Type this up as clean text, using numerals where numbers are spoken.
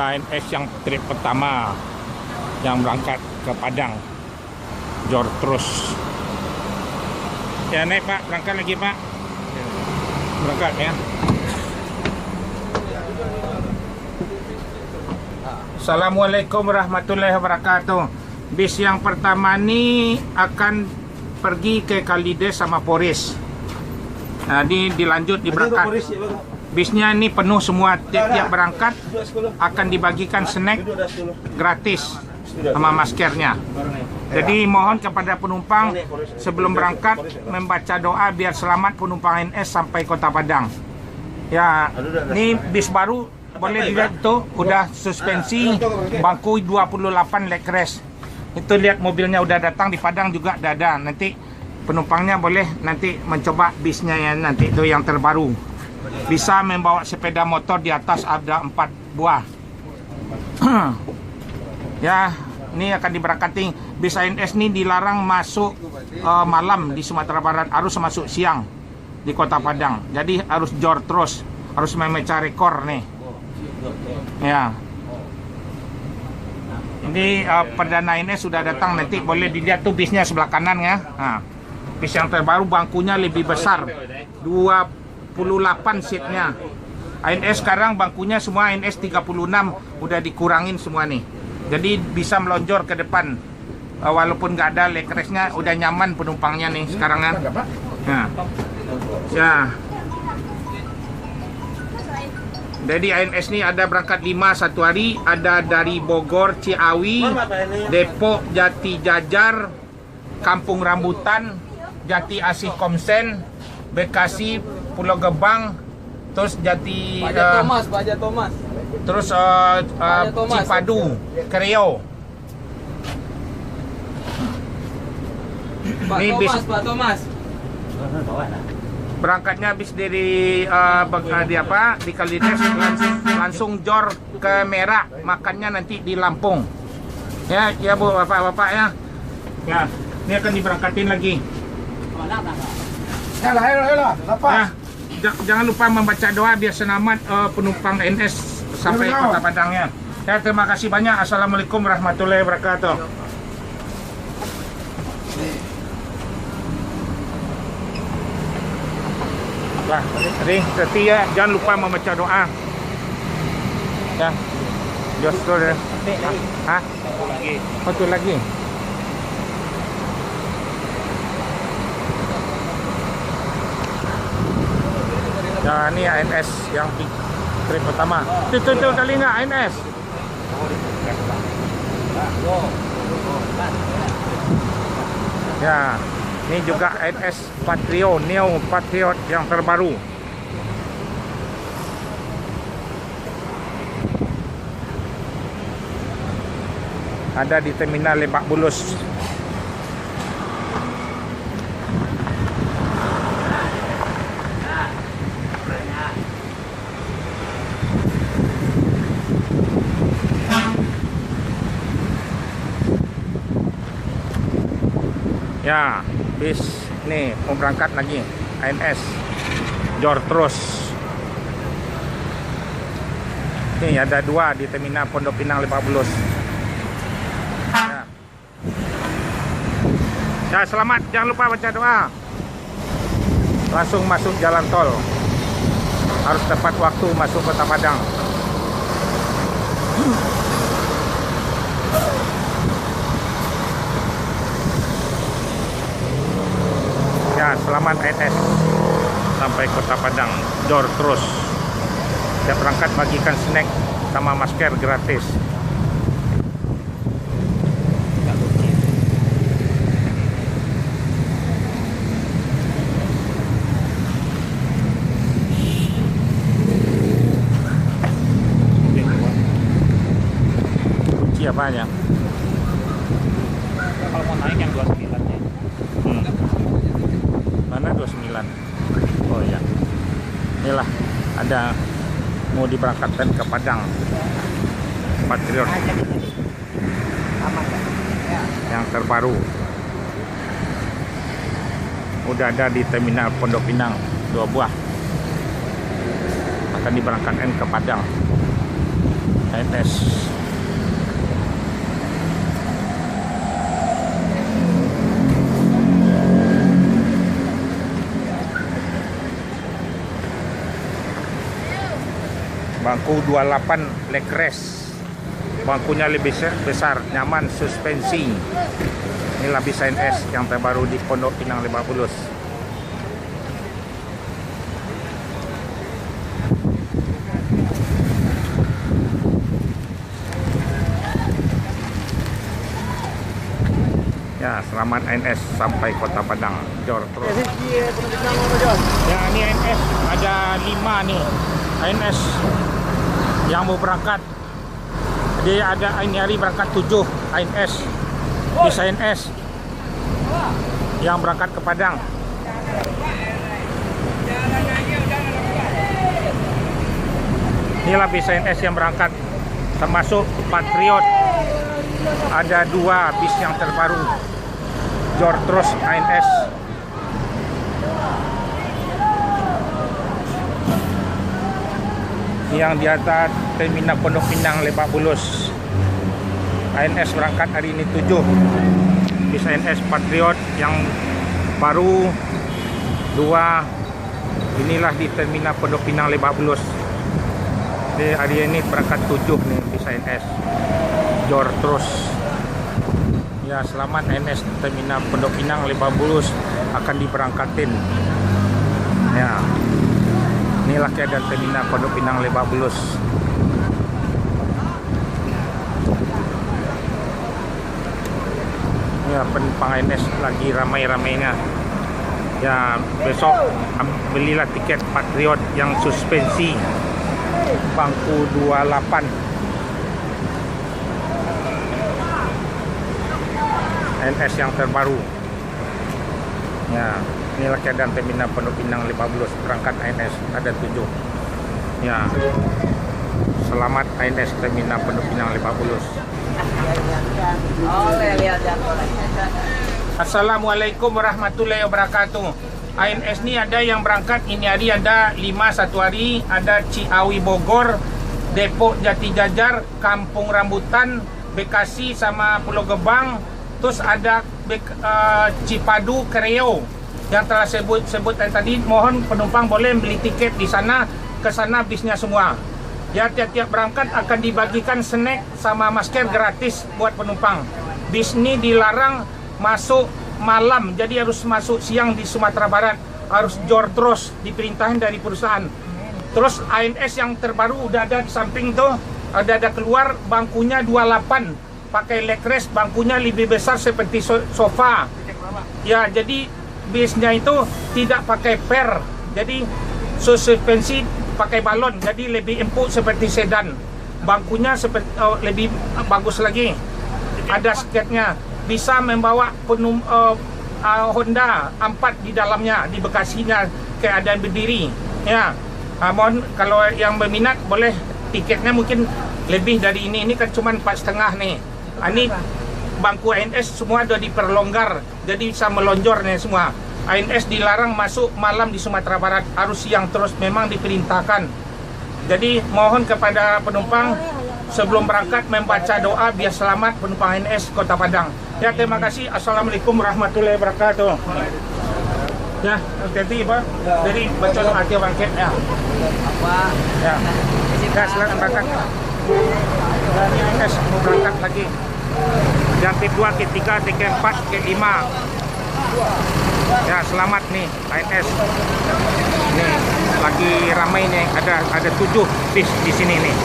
ANS yang trip pertama yang berangkat ke Padang, jor terus. Ya naik Pak, berangkat lagi Pak. Berangkat ya. Assalamualaikum warahmatullahi wabarakatuh. Bis yang pertama ini akan pergi ke Kalides sama Poris. Nah, ini dilanjut di berangkat. Bisnya ini penuh semua, tiap berangkat akan dibagikan snack gratis sama maskernya. Jadi mohon kepada penumpang sebelum berangkat membaca doa biar selamat penumpang ANS sampai Kota Padang. Ya, ini bis baru boleh dilihat tuh udah suspensi, bangku 28 leg rest. Itu lihat mobilnya udah datang di Padang juga ada. Nanti penumpangnya boleh nanti mencoba bisnya ya, nanti itu yang terbaru. Bisa membawa sepeda motor di atas ada 4 buah. Ya, ini akan diberangkati. Bis ANS ini dilarang masuk malam di Sumatera Barat, harus masuk siang di Kota Padang. Jadi harus jor terus, harus memecah rekor nih. Ya. Ini Perdana ANS sudah datang, nanti boleh dilihat tuh bisnya sebelah kanan ya. Nah, bis yang terbaru bangkunya lebih besar, 28 seatnya. ANS sekarang bangkunya semua ANS 36 udah dikurangin semua nih. Jadi bisa melonjor ke depan. Walaupun nggak ada leg restnya, udah nyaman penumpangnya nih sekarang kan. Nah. Ya. Jadi ANS ini ada berangkat 5 satu hari, ada dari Bogor, Ciawi, Depok, Jati Jajar, Kampung Rambutan, Jati Asih Komsen, Bekasi, Pulau Gebang, terus Jati Thomas. Terus Cipadu, Kreo. Ini bis Pak Thomas. berangkatnya habis dari di Kalides langsung jor ke Merak, makannya nanti di Lampung. Ya Bu, bapak-bapak ya. Ya, ini akan diberangkatin lagi. Hello, Ya, jangan lupa membaca doa biar selamat penumpang ANS sampai Kota Padang ya. Ya, terima kasih banyak. Assalamualaikum warahmatullahi wabarakatuh. Lah, setia jangan lupa membaca doa. Ya. Jostol ya. Hah? Betul lagi. Nah, ini ANS yang trip pertama. Tuh kali nggak ANS? Ya. Ini juga ANS Patrio, Neo Patriot yang terbaru. Ada di Terminal Lebak Bulus. Ya, bis nih mau berangkat lagi ANS jor terus. Nih ada 2 di Terminal Pondok Pinang Lebak Bulus. Ya, selamat, jangan lupa baca doa. Langsung masuk jalan tol. Harus tepat waktu masuk Kota Padang. Ya, selamat ANS sampai Kota Padang, jor terus. Setiap berangkat bagikan snack sama masker gratis. Kunci apanya? Kalau mau naik yang 29 nya. Mana 29? Oh ya. Inilah ada mau diberangkatkan ke Padang. Patriot. Yang terbaru. Udah ada di Terminal Pondok Pinang 2 buah. Akan diberangkatkan ke Padang. ANS. Bangku 28 leg rest. Bangkunya lebih besar, nyaman, suspensi. Inilah bis ANS yang terbaru di Pondok Pinang Lebak Bulus. Ya, selamat ANS sampai Kota Padang, Jor terus. Ya, ini ANS ada 5 nih ANS yang mau berangkat. Jadi ada ini hari berangkat 7 ANS, bis ANS yang berangkat ke Padang. Inilah bis ANS yang berangkat, termasuk Patriot. Ada 2 bis yang terbaru, Jor terus ANS. Yang di atas terminal Pondok Pinang Lebak Bulus. ANS berangkat hari ini 7. Bis ANS Patriot yang baru 2. Inilah di terminal Pondok Pinang Lebak Bulus. Jadi hari ini berangkat 7 nih bis ANS. Jor terus. Ya, selamat ANS terminal Pondok Pinang Lebak Bulus akan diberangkatin. Ya. Inilah keadaan terminal Pondok Pinang Lebak Bulus. Ya, penumpang ANS lagi ramai-ramainya. Ya, besok belilah tiket Patriot yang suspensi, bangku 28. ANS yang terbaru. Ya. Inilah keadaan terminal Pondok Pinang Lebak Bulus, berangkat ANS ada 7. Ya, selamat ANS terminal Pondok Pinang Lebak Bulus. Assalamualaikum warahmatullahi wabarakatuh. ANS ini ada yang berangkat ini hari ada 5 satu hari, ada Ciawi Bogor, Depok Jati Jajar, Kampung Rambutan, Bekasi sama Pulau Gebang, terus ada Cipadu Kreo. Yang telah sebut tadi, mohon penumpang boleh beli tiket di sana, ke sana bisnya semua. Ya, tiap-tiap berangkat akan dibagikan snack sama masker gratis buat penumpang. Bis ini dilarang masuk malam, jadi harus masuk siang di Sumatera Barat. Harus jor terus, diperintahin dari perusahaan. Terus ANS yang terbaru udah ada di samping tuh, ada keluar bangkunya 28, pakai leg rest, bangkunya lebih besar seperti sofa. Ya, jadi bisnya itu tidak pakai per, jadi suspensi pakai balon, jadi lebih empuk seperti sedan. Bangkunya seperti lebih bagus lagi, ada sketnya, bisa membawa Honda 4 di dalamnya, di Bekasinya keadaan berdiri. Ya, mohon kalau yang berminat boleh, tiketnya mungkin lebih dari ini kan cuma 4,5 nih. Ini bangku ANS semua sudah diperlonggar, jadi bisa melonjor nih semua. ANS dilarang masuk malam di Sumatera Barat, harus siang terus, memang diperintahkan. Jadi mohon kepada penumpang sebelum berangkat membaca doa biar selamat penumpang ANS Kota Padang. Ya, terima kasih. Assalamualaikum warahmatullahi wabarakatuh. Ya, hati-hati Pak. Jadi baca doa tiap berangkat ya. Ya. Ya, silakan berangkat. Dan ANS mau berangkat lagi. Yang ke-2, ke-3, ke-4, ke-5. Ya, selamat nih ANS. Nih lagi ramai nih, ada 7 bis di sini nih.